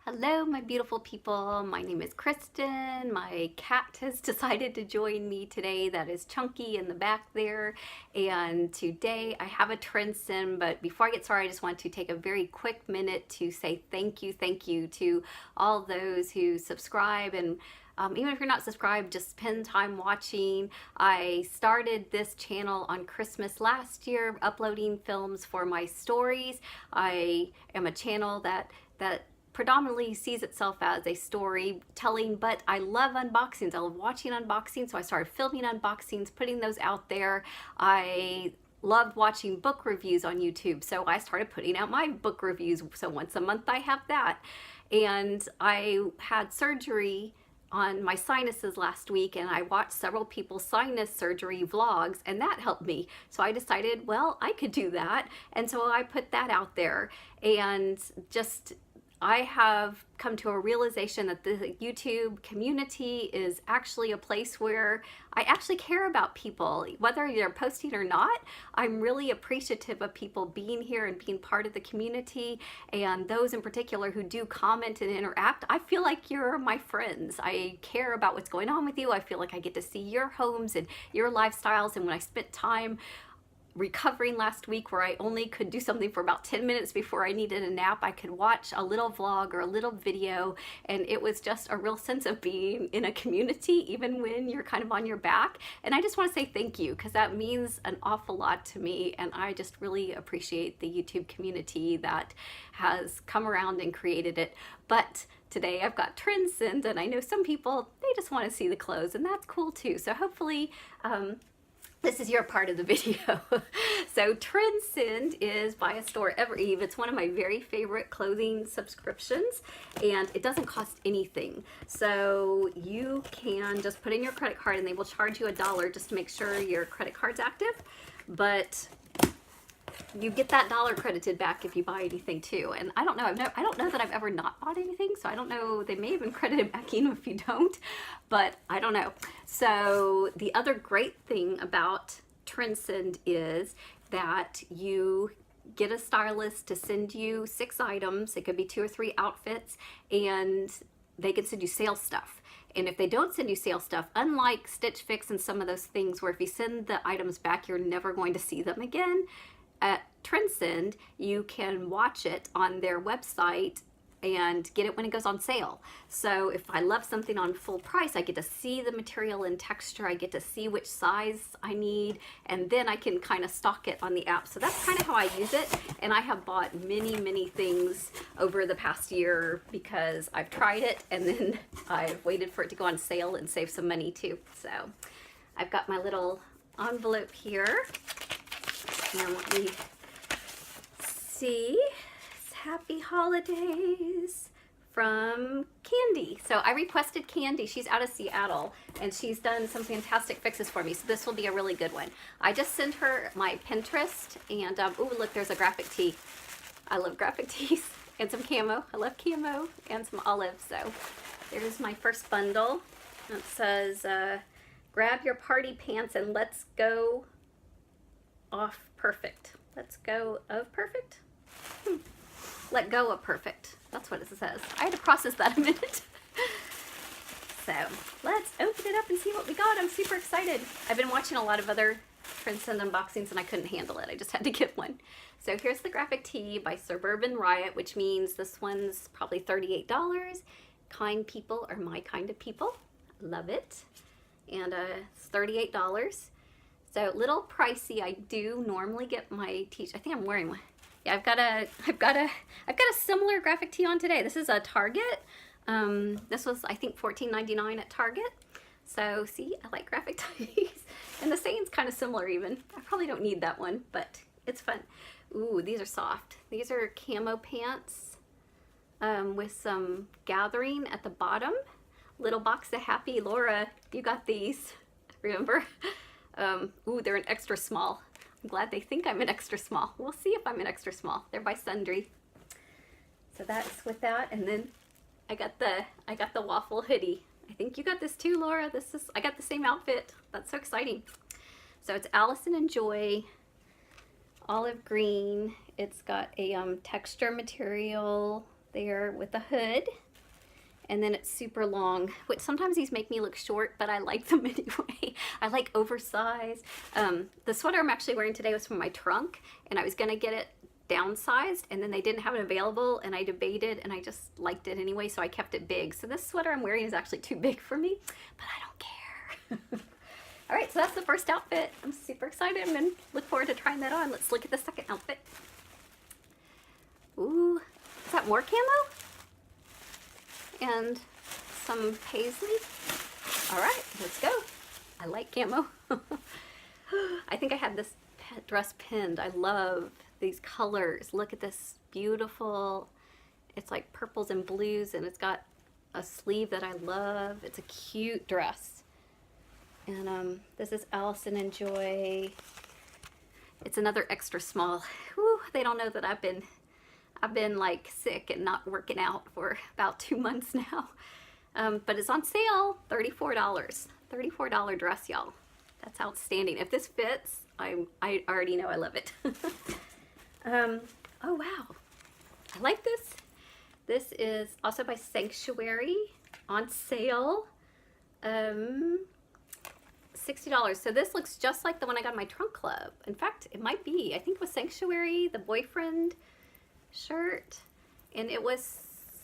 Hello, my beautiful people. My name is Kristen. My cat has decided to join me today. That is Chunky in the back there. And today I have a Trendsend, but before I get started, I just want to take a very quick minute to say thank you to all those who subscribe and even if you're not subscribed, just spend time watching. I started this channel on Christmas last year, uploading films for my stories. I am a channel that predominantly sees itself as a storytelling, but I love unboxings. I love watching unboxings, so I started filming unboxings, putting those out there. I loved watching book reviews on YouTube, so I started putting out my book reviews. So once a month I have that. And I had surgery on my sinuses last week, and I watched several people's sinus surgery vlogs, and that helped me. So I decided, well, I could do that. And so I put that out there, and just I have come to a realization that the YouTube community is actually a place where I actually care about people, whether they're posting or not. I'm really appreciative of people being here and being part of the community, and those in particular who do comment and interact. I feel like you're my friends. I care about what's going on with you. I feel like I get to see your homes and your lifestyles, and when I spent time recovering last week where I only could do something for about 10 minutes before I needed a nap, I could watch a little vlog or a little video, and it was just a real sense of being in a community even when you're kind of on your back. And I just want to say thank you, because that means an awful lot to me, and I just really appreciate the YouTube community that has come around and created it. But today I've got Trendsend, and I know some people, they just want to see the clothes, and that's cool too. So hopefully this is your part of the video. So Trendsend is Buy a Store Ever Eve. It's one of my very favorite clothing subscriptions, and it doesn't cost anything. So you can just put in your credit card and they will charge you $1 just to make sure your credit card's active. But you get that $1 credited back if you buy anything too. And I don't know, I don't know that I've ever not bought anything, so I don't know, they may have been credited back even if you don't, but I don't know. So the other great thing about Trendsend is that you get a stylist to send you 6 items. It could be 2 or 3 outfits, and they can send you sale stuff. And if they don't send you sale stuff, unlike Stitch Fix and some of those things where if you send the items back, you're never going to see them again, at Trendsend, you can watch it on their website and get it when it goes on sale. So if I love something on full price, I get to see the material and texture, I get to see which size I need, and then I can kind of stock it on the app. So that's kind of how I use it, and I have bought many things over the past year because I've tried it and then I've waited for it to go on sale and save some money too. So I've got my little envelope here. Now let me see. It's Happy Holidays from Candy. So I requested Candy. She's out of Seattle, and she's done some fantastic fixes for me. So this will be a really good one. I just sent her my Pinterest, and oh look, there's a graphic tee. I love graphic tees. And some camo. I love camo, and some olive. So there's my first bundle. It says, grab your party pants and let's go off perfect. Let's go of perfect? Let go of perfect. That's what it says. I had to process that a minute. So let's open it up and see what we got. I'm super excited. I've been watching a lot of other Trendsend unboxings and I couldn't handle it. I just had to get one. So here's the graphic tee by Suburban Riot, which means this one's probably $38. Kind people are my kind of people. Love it. And it's $38. So a little pricey. I do normally get my t-shirt. I think I'm wearing one. Yeah, I've got a similar graphic tee on today. This is a Target. This was, I think, $14.99 at Target. So see, I like graphic tees. And the saying's kind of similar even. I probably don't need that one, but it's fun. Ooh, these are soft. These are camo pants with some gathering at the bottom. Little box of happy. Laura, you got these, remember? Ooh, they're an extra small. I'm glad they think I'm an extra small. We'll see if I'm an extra small. They're by Sundry. So that's with that. And then I got the waffle hoodie. I think you got this too, Laura. I got the same outfit. That's so exciting. So it's Allison and Joy, olive green. It's got a texture material there with the hood. And then it's super long, which sometimes these make me look short, but I like them anyway. I like oversized. The sweater I'm actually wearing today was from my trunk, and I was gonna get it downsized, and then they didn't have it available, and I debated, and I just liked it anyway, so I kept it big. So this sweater I'm wearing is actually too big for me, but I don't care. All right, so that's the first outfit. I'm super excited and look forward to trying that on. Let's look at the second outfit. Ooh, is that more camo? And some paisley. All right, let's go. I like camo. I think I had this dress pinned. I love these colors. Look at this beautiful, it's like purples and blues, and it's got a sleeve that I love. It's a cute dress. And this is Allison and Joy. It's another extra small. Whew, they don't know that I've been like sick and not working out for about 2 months now. But it's on sale, $34. $34 dress, y'all. That's outstanding. If this fits, I already know I love it. Oh wow, I like this. This is also by Sanctuary, on sale. $60. So this looks just like the one I got in my trunk club. In fact, it might be. I think it was Sanctuary, the boyfriend shirt, and it was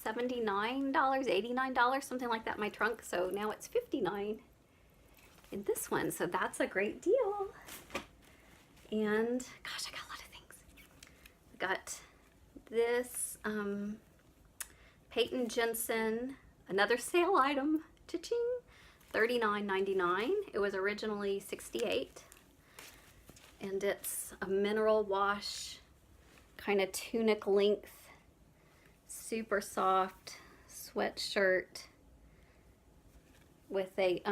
$79, $89, something like that in my trunk. So now it's $59 in this one. So that's a great deal. And gosh, I got a lot of things. I got this Peyton Jensen, another sale item, cha-ching, $39.99. It was originally $68, and it's a mineral wash kind of tunic length, super soft sweatshirt with a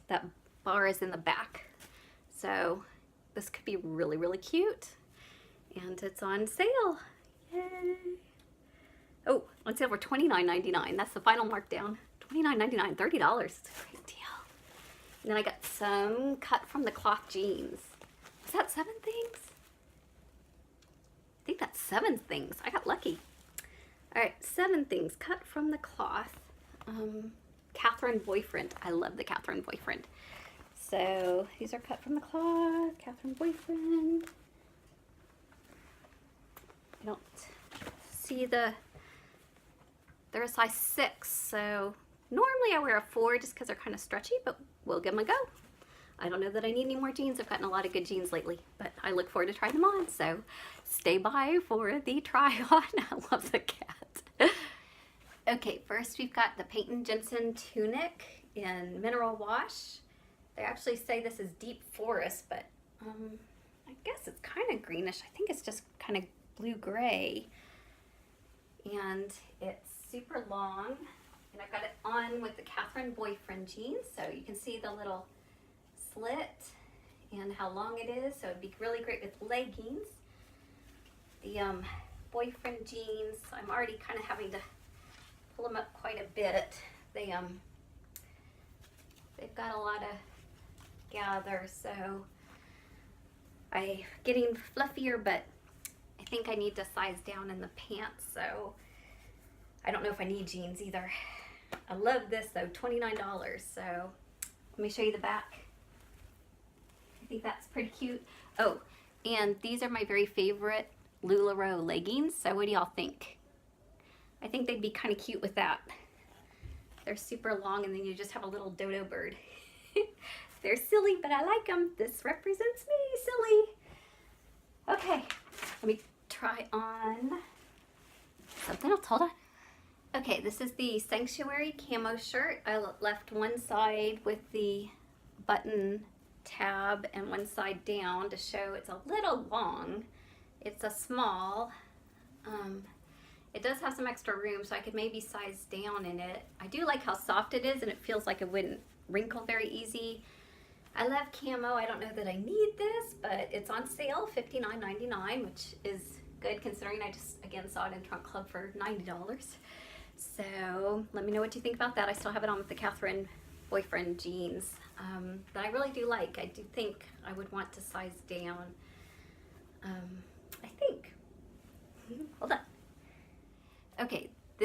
that bar is in the back, so this could be really, really cute. And it's on sale. Yay! Oh, on sale for $29.99. That's the final markdown. $29.99, $30. It's a great deal. And then I got some cut from the cloth jeans. Is that 7 things? I think that's 7 things. I got lucky. All right, 7 things cut from the cloth. Catherine Boyfriend. I love the Catherine Boyfriend. So these are cut from the cloth. Catherine Boyfriend. I don't see they're a size 6, so normally I wear a 4 just because they're kind of stretchy, but we'll give them a go. I don't know that I need any more jeans. I've gotten a lot of good jeans lately, but I look forward to trying them on, so stay by for the try on. I love the cat. Okay, first we've got the Peyton Jensen tunic in mineral wash. They actually say this is deep forest, but I guess it's kind of greenish. I think it's just kind of blue-gray. And it's super long, and I've got it on with the Catherine Boyfriend jeans, so you can see the little slit and how long it is, so it'd be really great with leggings. The Boyfriend jeans, I'm already kind of having to pull them up quite a bit. They've got a lot of gather, so I'm getting fluffier, but I think I need to size down in the pants, so I don't know if I need jeans either. I love this though, $29, so let me show you the back. I think that's pretty cute. Oh, and these are my very favorite LuLaRoe leggings, so what do y'all think? I think they'd be kind of cute with that. They're super long, and then you just have a little dodo bird. They're silly, but I like them. This represents me, silly. Okay, let me try on something else. Hold on. Okay, this is the Sanctuary camo shirt. I left one side with the button tab and one side down to show it's a little long. It's a small. It does have some extra room, so I could maybe size down in it. I do like how soft it is, and it feels like it wouldn't wrinkle very easy. I love camo. I don't know that I need this, but it's on sale, $59.99, which is good considering I just, again, saw it in Trunk Club for $90. So let me know what you think about that. I still have it on with the Catherine Boyfriend jeans that I really do like. I do think I would want to size down. I think. Hold on. Okay,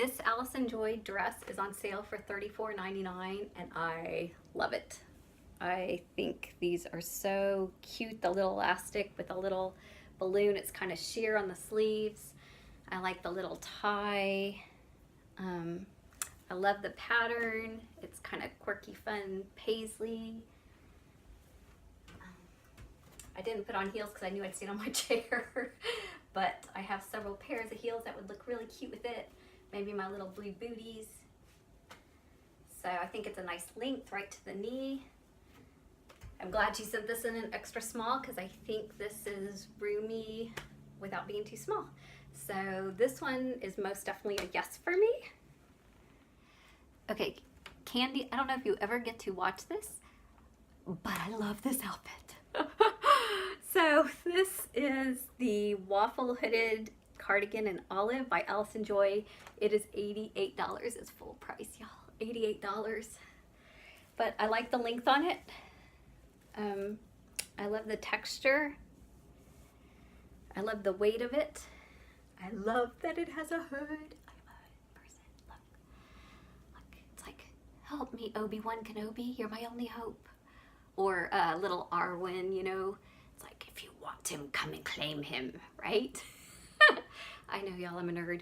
This Allison Joy dress is on sale for $34.99 and I love it. I think these are so cute. The little elastic with a little balloon. It's kind of sheer on the sleeves. I like the little tie. I love the pattern. It's kind of quirky, fun paisley. I didn't put on heels because I knew I'd sit on my chair, but I have several pairs of heels that would look really cute with it. Maybe my little blue booties. So I think it's a nice length right to the knee. I'm glad she sent this in an extra small because I think this is roomy without being too small. So this one is most definitely a yes for me. Okay, Candy, I don't know if you ever get to watch this, but I love this outfit. So this is the waffle hooded cardigan in olive by Allison Joy. It is $88. It's full price, y'all. $88. But I like the length on it. I love the texture. I love the weight of it. I love that it has a hood. I'm a person. Look, it's like, help me, Obi-Wan Kenobi. You're my only hope. Or little Arwen, you know. It's like, if you want him, come and claim him, right? I know, y'all, I'm a nerd.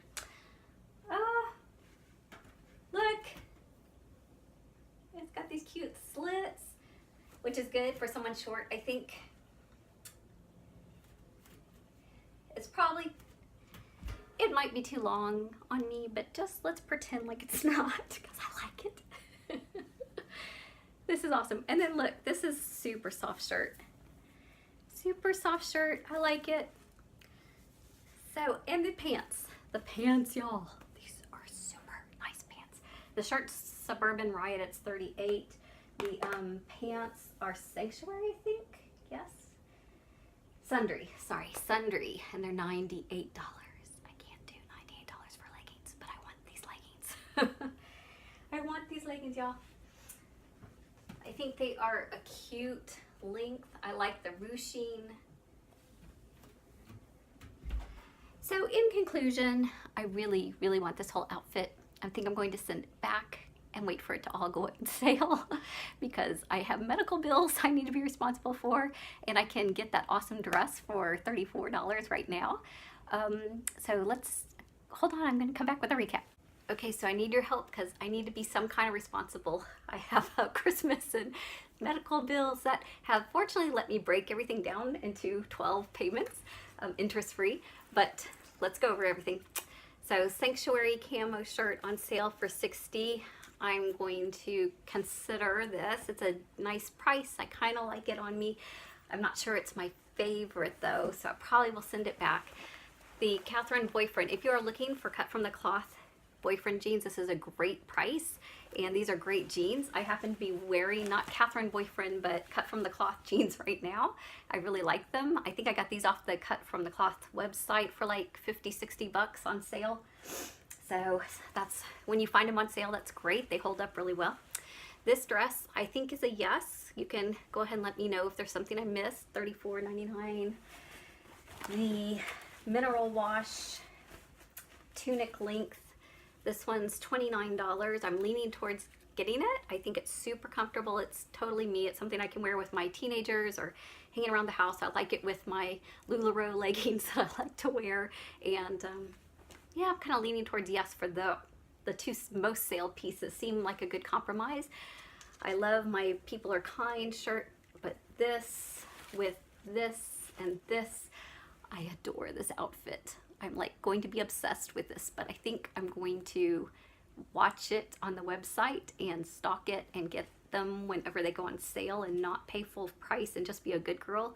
Look. It's got these cute slits, which is good for someone short. I think it's probably, it might be too long on me, but just let's pretend like it's not, because I like it. This is awesome. And then look, this is super soft shirt. Super soft shirt. I like it. So, and the pants, y'all. These are super nice pants. The shirt's Suburban Riot, it's $38. The pants are Sanctuary, I think. Yes. Sundry, and they're $98. I can't do $98 for leggings, but I want these leggings. I want these leggings, y'all. I think they are a cute length. I like the ruching. So in conclusion, I really, really want this whole outfit. I think I'm going to send it back and wait for it to all go on sale because I have medical bills I need to be responsible for, and I can get that awesome dress for $34 right now. So let's, hold on, I'm gonna come back with a recap. Okay, so I need your help because I need to be some kind of responsible. I have Christmas and medical bills that have fortunately let me break everything down into 12 payments, interest-free, but let's go over everything. So Sanctuary camo shirt on sale for $60. I'm going to consider this. It's a nice price. I kind of like it on me. I'm not sure it's my favorite though, so I probably will send it back. The Catherine Boyfriend, if you are looking for cut from the cloth boyfriend jeans, this is a great price, and these are great jeans. I happen to be wearing not Catherine Boyfriend but cut from the cloth jeans right now. I really like them. I think I got these off the cut from the cloth website for like 50-60 bucks on sale. So that's, when you find them on sale, that's great. They hold up really well. This dress I think is a yes. You can go ahead and let me know if there's something I missed. $34.99. The mineral wash tunic length, this one's $29. I'm leaning towards getting it. I think it's super comfortable. It's totally me. It's something I can wear with my teenagers or hanging around the house. I like it with my LuLaRoe leggings that I like to wear. And yeah, I'm kind of leaning towards yes for the two most sale pieces. Seem like a good compromise. I love my People Are Kind shirt, but this with this and this, I adore this outfit. I'm like going to be obsessed with this, but I think I'm going to watch it on the website and stock it and get them whenever they go on sale and not pay full price and just be a good girl.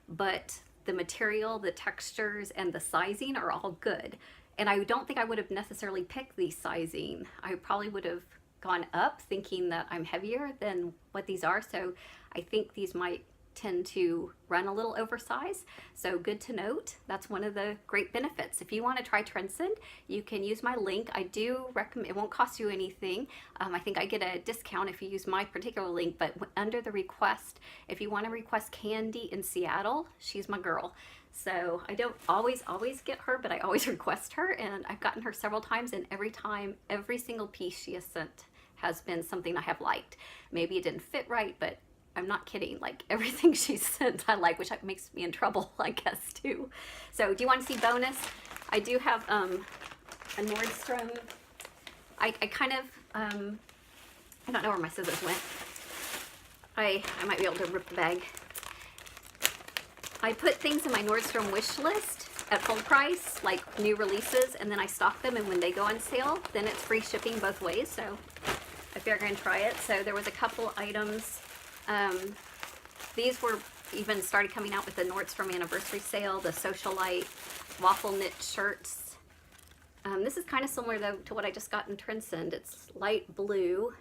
But the material, the textures, and the sizing are all good. And I don't think I would have necessarily picked the sizing. I probably would have gone up thinking that I'm heavier than what these are. So I think these might tend to run a little oversized. So good to note. That's one of the great benefits. If you want to try Trendsend, you can use my link. I do recommend, it won't cost you anything. I think I get a discount if you use my particular link, but under the request, if you want to request Candy in Seattle, she's my girl. So I don't always get her, but I always request her, and I've gotten her several times, and every time, every single piece she has sent has been something I have liked. Maybe it didn't fit right, but I'm not kidding. Like everything she sent I like, which makes me in trouble, I guess, too. So do you want to see bonus? I do have a Nordstrom. I kind of, I don't know where my scissors went. I might be able to rip the bag. I put things in my Nordstrom wish list at full price, like new releases, and then I stock them, and when they go on sale, then it's free shipping both ways. So if you're going to try it. So there was a couple items. These were even started coming out with the Nordstrom anniversary sale, the Socialite waffle knit shirts. This is kind of similar though to what I just got in Trendsend. It's light blue,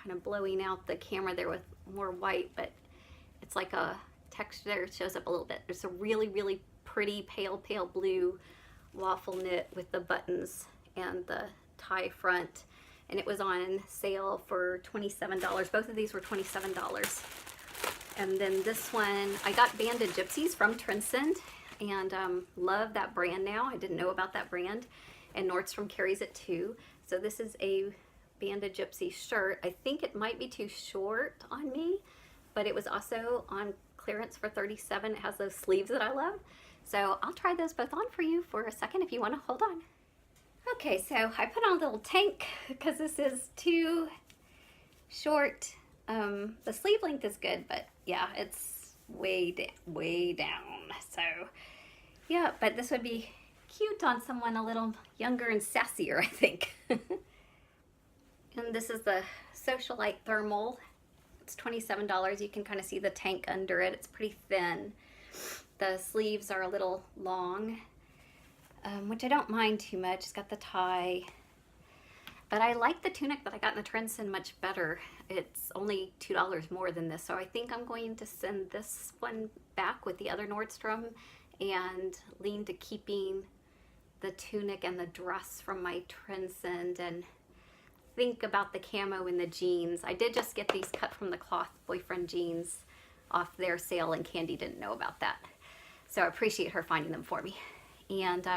kind of blowing out the camera there with more white, but it's like a texture there. It shows up a little bit. It's a really, really pretty pale blue waffle knit with the buttons and the tie front. And it was on sale for $27. Both of these were $27. And then this one, I got Banded Gypsies from Trendsend, and love that brand now. I didn't know about that brand, and Nordstrom carries it too. So this is a Banded Gypsy shirt. I think it might be too short on me, but it was also on clearance for $37. It has those sleeves that I love. So I'll try those both on for you for a second if you want to hold on. Okay, so I put on a little tank because this is too short. The sleeve length is good, but yeah, it's way down. So yeah, but this would be cute on someone a little younger and sassier, I think. And this is the Socialite Thermal. It's $27. You can kind of see the tank under it. It's pretty thin. The sleeves are a little long, which I don't mind too much. It's got the tie. But I like the tunic that I got in the Trendsend much better. It's only $2 more than this, so I think I'm going to send this one back with the other Nordstrom and lean to keeping the tunic and the dress from my Trendsend and think about the camo in the jeans. I did just get these cut from the cloth boyfriend jeans off their sale, and Candy didn't know about that. So I appreciate her finding them for me. And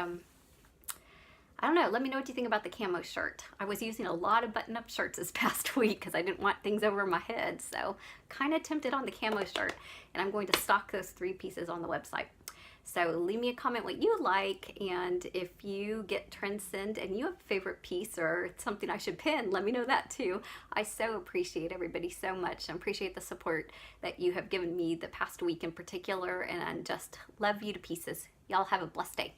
I don't know, let me know what you think about the camo shirt. I was using a lot of button-up shirts this past week because I didn't want things over my head, so kind of tempted on the camo shirt, and I'm going to stock those 3 pieces on the website. So leave me a comment what you like, and if you get Trendsend and you have a favorite piece or something I should pin, let me know that too. I so appreciate everybody so much. I appreciate the support that you have given me the past week in particular, and I just love you to pieces. Y'all have a blessed day.